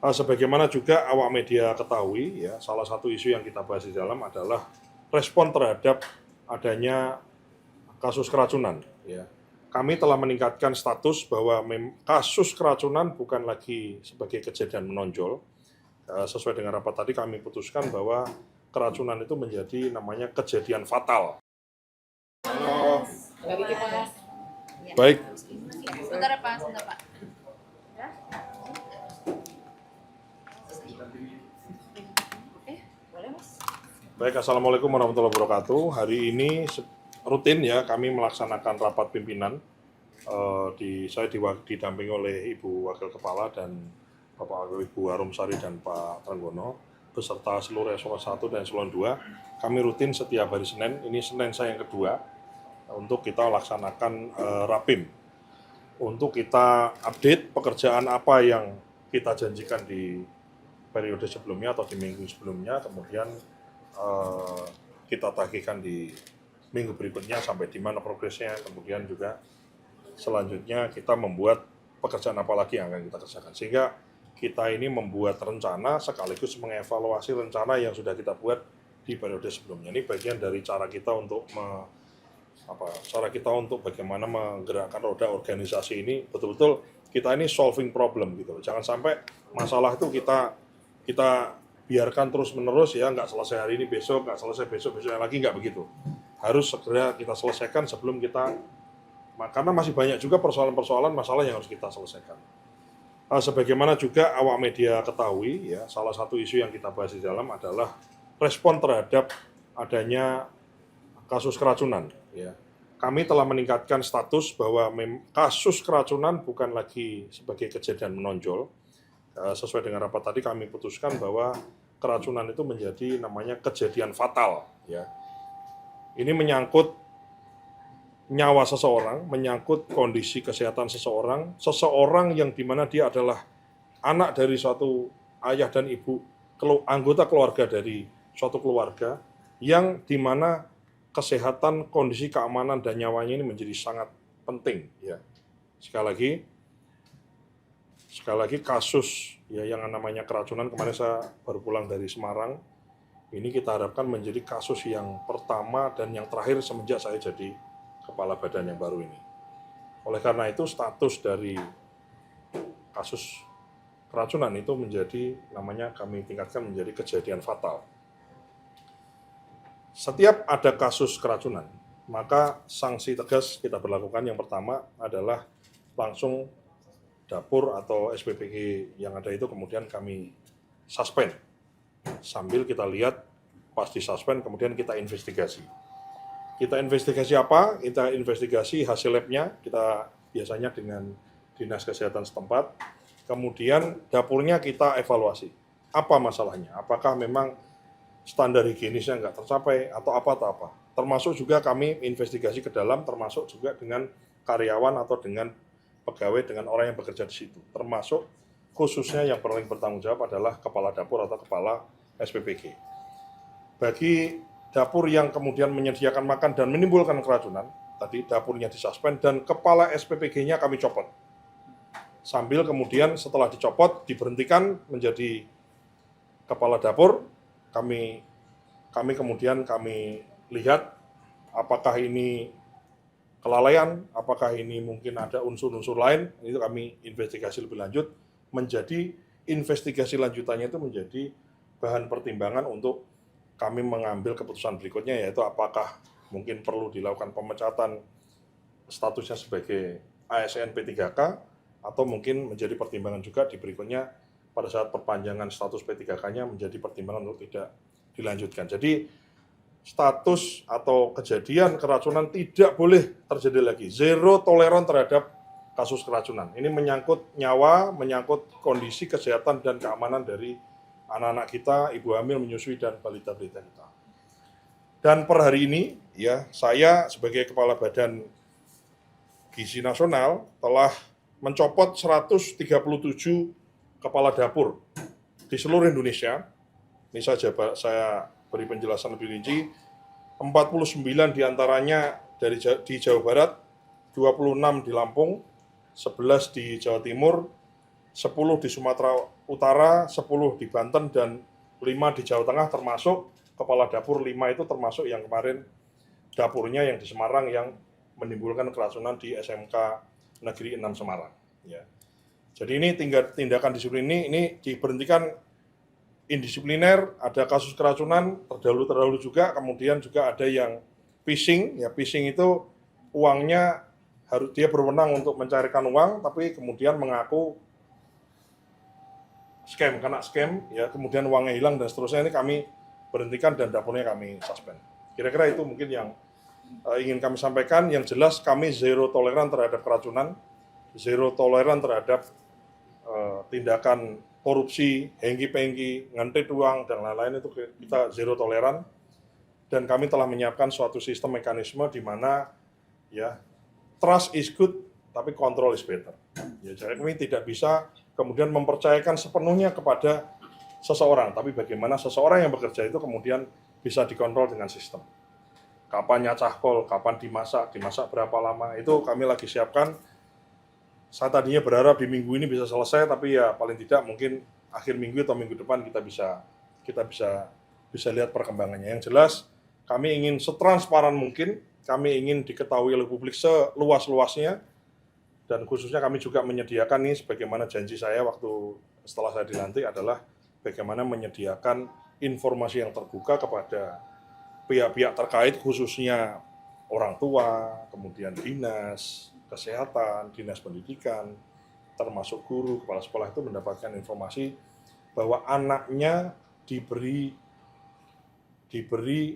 Sebagaimana juga awak media ketahui, ya, salah satu isu yang kita bahas di dalam adalah respon terhadap adanya kasus keracunan. Ya. Kami telah meningkatkan status bahwa kasus keracunan bukan lagi sebagai kejadian menonjol. Sesuai dengan rapat tadi kami putuskan bahwa keracunan itu menjadi namanya kejadian fatal. Baik. Sebentar Pak, sebentar Pak. Boleh Mas. Baik, Assalamualaikum warahmatullahi wabarakatuh. Hari ini rutin ya kami melaksanakan rapat pimpinan. Saya didampingi oleh Ibu Wakil Kepala dan Bapak Ibu Harumsari dan Pak Trenggono beserta seluruh eselon 1 dan eselon 2. Kami rutin setiap hari Senin, ini Senin saya yang kedua, untuk kita laksanakan rapim. Untuk kita update pekerjaan apa yang kita janjikan di periode sebelumnya atau di minggu sebelumnya, kemudian kita tagihkan di minggu berikutnya sampai di mana progresnya, kemudian juga selanjutnya kita membuat pekerjaan apa lagi yang akan kita kerjakan. Sehingga kita ini membuat rencana sekaligus mengevaluasi rencana yang sudah kita buat di periode sebelumnya. Ini bagian dari cara kita untuk bagaimana menggerakkan roda organisasi ini, betul-betul kita ini solving problem gitu. Jangan sampai masalah itu kita biarkan terus-menerus ya, nggak selesai hari ini, besok, nggak selesai besok-besoknya lagi, nggak begitu. Harus segera kita selesaikan sebelum kita, karena masih banyak juga persoalan-persoalan masalah yang harus kita selesaikan. Sebagaimana juga awak media ketahui, ya, salah satu isu yang kita bahas di dalam adalah respon terhadap adanya kasus keracunan. Ya. Kami telah meningkatkan status bahwa kasus keracunan bukan lagi sebagai kejadian menonjol. Sesuai dengan rapat tadi kami putuskan bahwa keracunan itu menjadi namanya kejadian fatal. Ya. Ini menyangkut nyawa seseorang, menyangkut kondisi kesehatan seseorang yang dimana dia adalah anak dari suatu ayah dan ibu, anggota keluarga dari suatu keluarga, yang dimana kesehatan, kondisi keamanan dan nyawanya ini menjadi sangat penting. Ya. Sekali lagi kasus ya yang namanya keracunan, kemarin saya baru pulang dari Semarang, ini kita harapkan menjadi kasus yang pertama dan yang terakhir semenjak saya jadi kepala badan yang baru ini. Oleh karena itu status dari kasus keracunan itu menjadi namanya kami tingkatkan menjadi kejadian fatal. Setiap ada kasus keracunan, maka sanksi tegas kita berlakukan. Yang pertama adalah langsung dapur atau SPPG yang ada itu kemudian kami suspend. Sambil kita lihat pas di suspend kemudian kita investigasi. Kita investigasi apa? Kita investigasi hasil labnya, kita biasanya dengan Dinas Kesehatan setempat. Kemudian dapurnya kita evaluasi. Apa masalahnya? Apakah memang standar higienisnya nggak tercapai atau apa. Termasuk juga kami investigasi ke dalam, termasuk juga dengan karyawan atau dengan pegawai, dengan orang yang bekerja di situ. Termasuk khususnya yang paling bertanggung jawab adalah kepala dapur atau kepala SPPG. Bagi dapur yang kemudian menyediakan makan dan menimbulkan keracunan, tadi dapurnya disuspend dan kepala SPPG-nya kami copot. Sambil kemudian setelah dicopot, diberhentikan menjadi kepala dapur, kami lihat apakah ini kelalaian, apakah ini mungkin ada unsur-unsur lain, itu kami investigasi lebih lanjut, menjadi investigasi lanjutannya itu menjadi bahan pertimbangan untuk kami mengambil keputusan berikutnya, yaitu apakah mungkin perlu dilakukan pemecatan statusnya sebagai ASN P3K, atau mungkin menjadi pertimbangan juga di berikutnya pada saat perpanjangan status P3K-nya menjadi pertimbangan untuk tidak dilanjutkan. Jadi status atau kejadian keracunan tidak boleh terjadi lagi. Zero toleran terhadap kasus keracunan. Ini menyangkut nyawa, menyangkut kondisi kesehatan dan keamanan dari anak-anak kita, ibu hamil, menyusui, dan balita-balita kita. Dan per hari ini, ya, saya sebagai Kepala Badan Gizi Nasional telah mencopot 137 kepala dapur di seluruh Indonesia. Ini saya beri penjelasan lebih rinci. 49 diantaranya di Jawa Barat, 26 di Lampung, 11 di Jawa Timur, 10 di Sumatera Utara, 10 di Banten, dan 5 di Jawa Tengah, termasuk kepala dapur 5 itu termasuk yang kemarin dapurnya yang di Semarang yang menimbulkan keracunan di SMK Negeri 6 Semarang. Ya. Jadi ini tindakan disiplin ini diberhentikan indisipliner, ada kasus keracunan terdahulu juga, kemudian juga ada yang phishing. Ya, phishing itu uangnya dia berwenang untuk mencarikan uang, tapi kemudian mengaku kena scam, ya, kemudian uangnya hilang dan seterusnya. Ini kami berhentikan dan dapurnya kami suspend. Kira-kira itu mungkin yang ingin kami sampaikan. Yang jelas kami zero toleran terhadap keracunan, zero toleran terhadap tindakan korupsi, hengki-pengki, ngantet uang, dan lain-lain. Itu kita zero toleran. Dan kami telah menyiapkan suatu sistem mekanisme di mana ya trust is good, tapi control is better. Ya, jadi kami tidak bisa kemudian mempercayakan sepenuhnya kepada seseorang, tapi bagaimana seseorang yang bekerja itu kemudian bisa dikontrol dengan sistem. Kapan nyacah kol, kapan dimasak berapa lama, itu kami lagi siapkan. Saya tadinya berharap di minggu ini bisa selesai, tapi ya paling tidak mungkin akhir minggu atau minggu depan kita bisa lihat perkembangannya. Yang jelas kami ingin setransparan mungkin, kami ingin diketahui oleh publik seluas-luasnya, dan khususnya kami juga menyediakan nih, sebagaimana janji saya waktu setelah saya dilantik adalah bagaimana menyediakan informasi yang terbuka kepada pihak-pihak terkait, khususnya orang tua, kemudian dinas kesehatan, dinas pendidikan, termasuk guru, kepala sekolah itu mendapatkan informasi bahwa anaknya diberi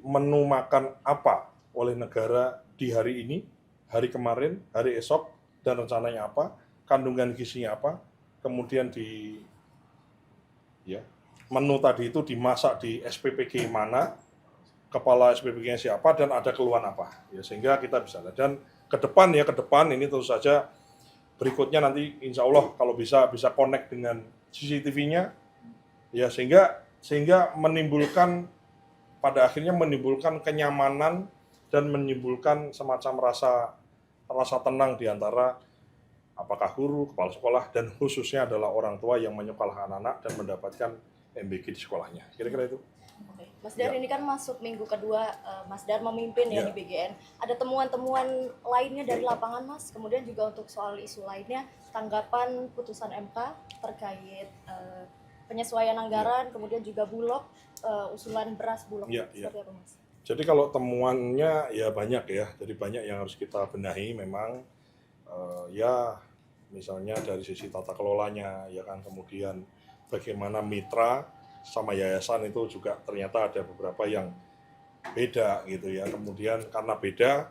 menu makan apa oleh negara di hari ini, hari kemarin, hari esok, dan rencananya apa, kandungan gizinya apa, kemudian menu tadi itu dimasak di SPPG mana, kepala SPPG-nya siapa, dan ada keluhan apa, ya, sehingga kita bisa. Dan ke depan ini tentu saja berikutnya nanti insya Allah kalau bisa connect dengan CCTV-nya, ya, sehingga pada akhirnya menimbulkan kenyamanan dan menimbulkan semacam rasa tenang di antara apakah guru, kepala sekolah, dan khususnya adalah orang tua yang menyekolahkan anak dan mendapatkan MBG di sekolahnya. Kira-kira itu. Oke. Mas Dar, ini kan masuk minggu kedua Mas Dar memimpin ya di BGN. Ada temuan-temuan lainnya dari lapangan, Mas? Kemudian juga untuk soal isu lainnya, tanggapan putusan MK terkait penyesuaian anggaran, kemudian juga Bulog, usulan beras Bulog. Seperti apa, Mas? Jadi kalau temuannya ya banyak ya, jadi banyak yang harus kita benahi memang, ya misalnya dari sisi tata kelolanya, ya kan, kemudian bagaimana mitra sama yayasan itu juga ternyata ada beberapa yang beda gitu ya. Kemudian karena beda,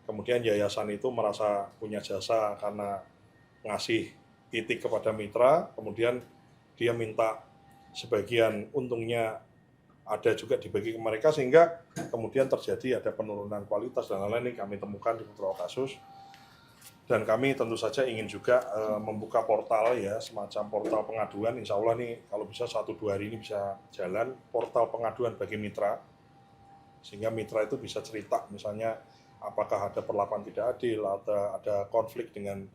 kemudian yayasan itu merasa punya jasa karena ngasih titik kepada mitra, kemudian dia minta sebagian untungnya ada juga dibagi ke mereka, sehingga kemudian terjadi ada penurunan kualitas dan lain-lain. Ini kami temukan di beberapa kasus. Dan kami tentu saja ingin juga membuka portal, ya, semacam portal pengaduan. Insya Allah nih kalau bisa 1-2 hari ini bisa jalan portal pengaduan bagi mitra, sehingga mitra itu bisa cerita misalnya apakah ada perlakuan tidak adil, ada konflik dengan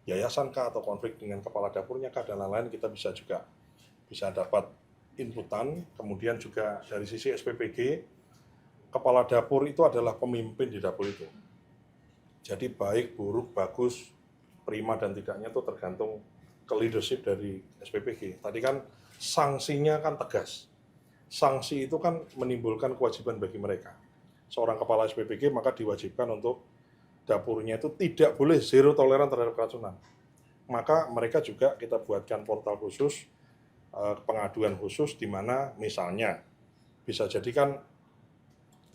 yayasan kah, atau konflik dengan kepala dapurnya kah, dan lain-lain. Kita bisa dapat inputan. Kemudian juga dari sisi SPPG, kepala dapur itu adalah pemimpin di dapur itu. Jadi baik, buruk, bagus, prima dan tidaknya itu tergantung ke leadership dari SPPG. Tadi kan sanksinya kan tegas. Sanksi itu kan menimbulkan kewajiban bagi mereka. Seorang kepala SPPG maka diwajibkan untuk dapurnya itu tidak boleh zero toleran terhadap keracunan. Maka mereka juga kita buatkan portal khusus, pengaduan khusus, di mana misalnya bisa jadi kan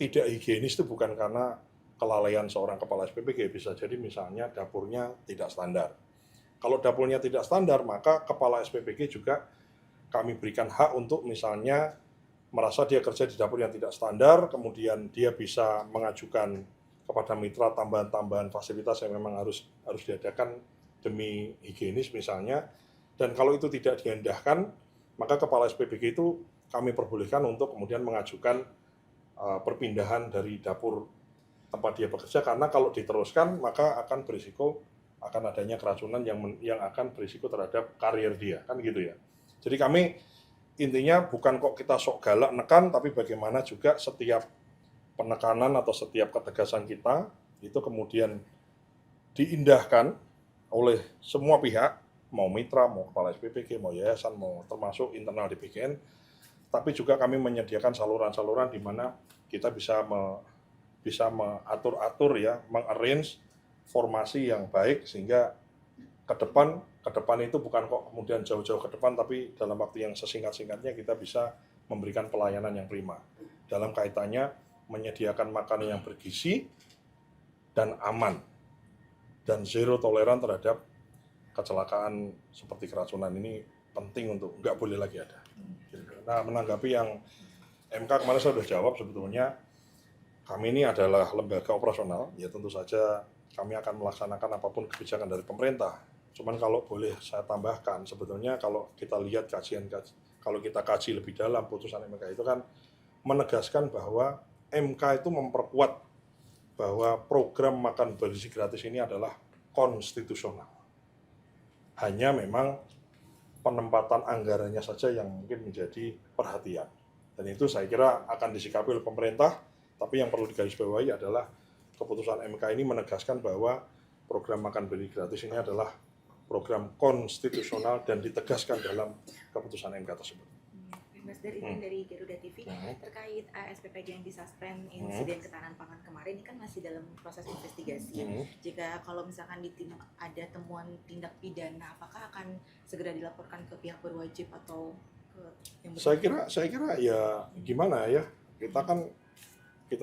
tidak higienis itu bukan karena kelalaian seorang kepala SPPG, bisa jadi misalnya dapurnya tidak standar. Kalau dapurnya tidak standar, maka kepala SPPG juga kami berikan hak untuk misalnya merasa dia kerja di dapur yang tidak standar, kemudian dia bisa mengajukan kepada mitra tambahan-tambahan fasilitas yang memang harus diadakan demi higienis misalnya. Dan kalau itu tidak diindahkan, maka kepala SPPG itu kami perbolehkan untuk kemudian mengajukan perpindahan dari dapur tempat dia bekerja, karena kalau diteruskan maka akan berisiko akan adanya keracunan yang akan berisiko terhadap karier dia, kan gitu ya. Jadi kami intinya bukan kok kita sok galak nekan, tapi bagaimana juga setiap penekanan atau setiap ketegasan kita itu kemudian diindahkan oleh semua pihak, mau mitra, mau kepala SPPG, mau yayasan, mau termasuk internal di BGN, tapi juga kami menyediakan saluran-saluran di mana kita bisa mengatur-atur ya, mengarrange formasi yang baik sehingga ke depan itu bukan kok kemudian jauh-jauh ke depan, tapi dalam waktu yang sesingkat-singkatnya kita bisa memberikan pelayanan yang prima dalam kaitannya menyediakan makanan yang bergizi dan aman dan zero toleran terhadap kecelakaan seperti keracunan. Ini penting untuk nggak boleh lagi ada. Nah, menanggapi yang MK kemarin saya sudah jawab, sebetulnya kami ini adalah lembaga operasional, ya tentu saja kami akan melaksanakan apapun kebijakan dari pemerintah. Cuman kalau boleh saya tambahkan, sebetulnya kalau kita lihat kalau kita kaji lebih dalam putusan MK itu kan menegaskan bahwa MK itu memperkuat bahwa program makan bergizi gratis ini adalah konstitusional. Hanya memang penempatan anggarannya saja yang mungkin menjadi perhatian. Dan itu saya kira akan disikapi oleh pemerintah, tapi yang perlu digarisbawahi adalah keputusan MK ini menegaskan bahwa program makan bergizi gratis ini adalah program konstitusional dan ditegaskan dalam keputusan MK tersebut. Mas Dar, ini dari Garuda TV terkait SPPG yang disuspend insiden ketahanan pangan kemarin, ini kan masih dalam proses investigasi. Jika kalau misalkan ada temuan tindak pidana, apakah akan segera dilaporkan ke pihak berwajib atau ke yang Saya kira ya gimana ya, kita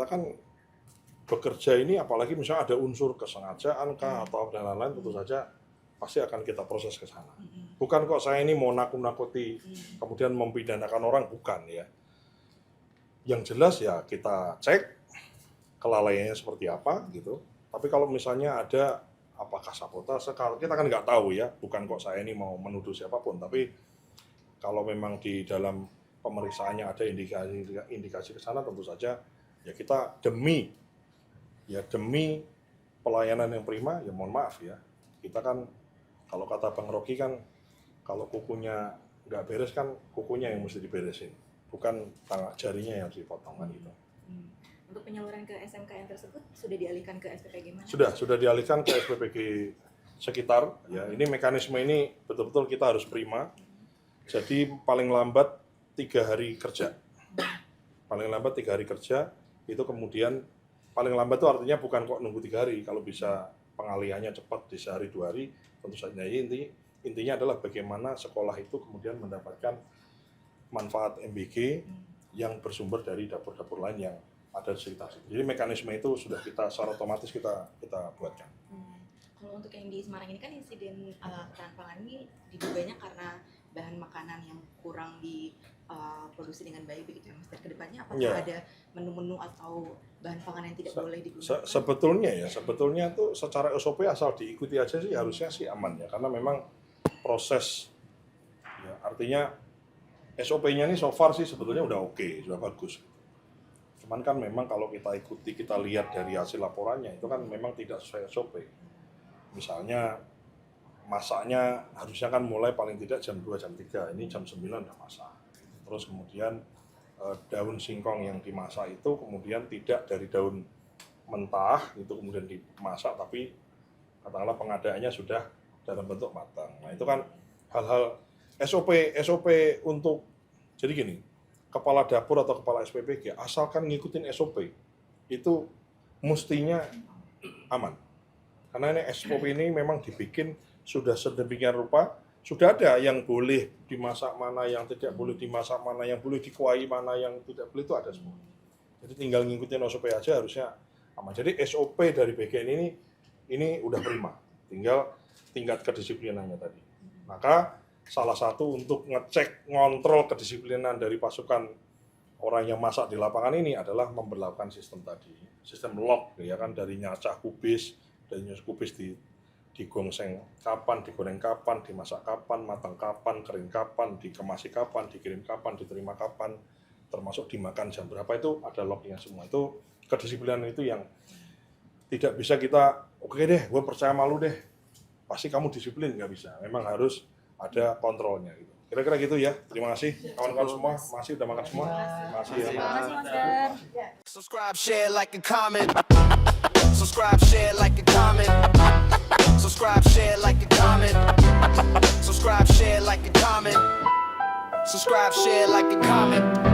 kan bekerja ini apalagi misalnya ada unsur kesengajaan kah atau dan lain-lain, tentu saja pasti akan kita proses ke sana. Bukan kok saya ini mau nakut-nakuti kemudian mempidanakan orang, bukan ya. Yang jelas ya kita cek kelalaiannya seperti apa gitu. Tapi kalau misalnya ada apakah sabotase, kita kan nggak tahu ya. Bukan kok saya ini mau menuduh siapapun, tapi kalau memang di dalam pemeriksaannya ada indikasi ke sana, tentu saja ya kita demi pelayanan yang prima, ya mohon maaf ya, kita kan kalau kata Bang Rocky kan, kalau kukunya nggak beres kan kukunya yang mesti diberesin, bukan jarinya yang dipotong kan gitu. Untuk penyaluran ke SMKN tersebut sudah dialihkan ke SPPG mana? Sudah dialihkan ke SPPG sekitar. Ya, ini mekanisme ini betul-betul kita harus prima. Jadi paling lambat 3 hari kerja. Paling lambat 3 hari kerja itu kemudian paling lambat itu artinya bukan kok nunggu 3 hari. Kalau bisa pengalihannya cepat di sehari 2 hari, tentu saja intinya adalah bagaimana sekolah itu kemudian mendapatkan manfaat MBG yang bersumber dari dapur-dapur lain yang ada di sekitar. Jadi mekanisme itu sudah kita secara otomatis kita buatkan. Kalau untuk yang di Semarang ini kan insiden ketahanan pangan ini diduganya karena bahan makanan yang kurang diproduksi dengan baik begitu ya Mas. Dan kedepannya apakah ada menu-menu atau bahan pangan yang tidak boleh digunakan? Sebetulnya tuh secara SOP asal diikuti aja sih harusnya sih aman ya, karena memang proses ya, artinya SOP-nya ini so far sih sebetulnya udah oke, sudah bagus. Cuman kan memang kalau kita ikuti, kita lihat dari hasil laporannya itu kan memang tidak sesuai SOP. Misalnya masaknya harusnya kan mulai paling tidak jam 2, jam 3, ini jam 9 udah masak. Terus kemudian daun singkong yang dimasak itu kemudian tidak dari daun mentah itu kemudian dimasak, tapi katakanlah pengadaannya sudah dalam bentuk matang. Nah itu kan hal-hal SOP untuk, jadi gini, kepala dapur atau kepala SPPG asalkan ngikutin SOP itu mestinya aman. Karena ini SOP ini memang dibikin sudah sedemikian rupa, sudah ada yang boleh dimasak, mana yang tidak boleh dimasak, mana yang boleh dikuai, mana yang tidak boleh, itu ada semua. Jadi tinggal ngikutin SOP aja harusnya aman. Jadi SOP dari BGN ini udah prima, tinggal tingkat kedisiplinannya tadi. Maka salah satu untuk ngecek, ngontrol kedisiplinan dari pasukan orang yang masak di lapangan ini adalah memberlakukan sistem tadi, sistem log ya kan, dari nyacah kubis, dari nyacah kubis digongseng kapan, digoreng kapan, dimasak kapan, matang kapan, kering kapan, dikemasi kapan, dikirim kapan, diterima kapan, termasuk dimakan jam berapa, itu ada lognya semua. Itu kedisiplinan itu yang tidak bisa kita, oke deh, gue percaya malu deh, pasti kamu disiplin, nggak bisa. Memang harus ada kontrolnya gitu. Kira-kira gitu ya. Terima kasih kawan-kawan semua. Masih udah makan semua. Masih ya. Terima kasih Mas Dar. Subscribe, share, like, and comment. Subscribe, share, like, and comment. Subscribe, share, like, and comment. Subscribe, share, like, and comment. Subscribe, share, like, and comment.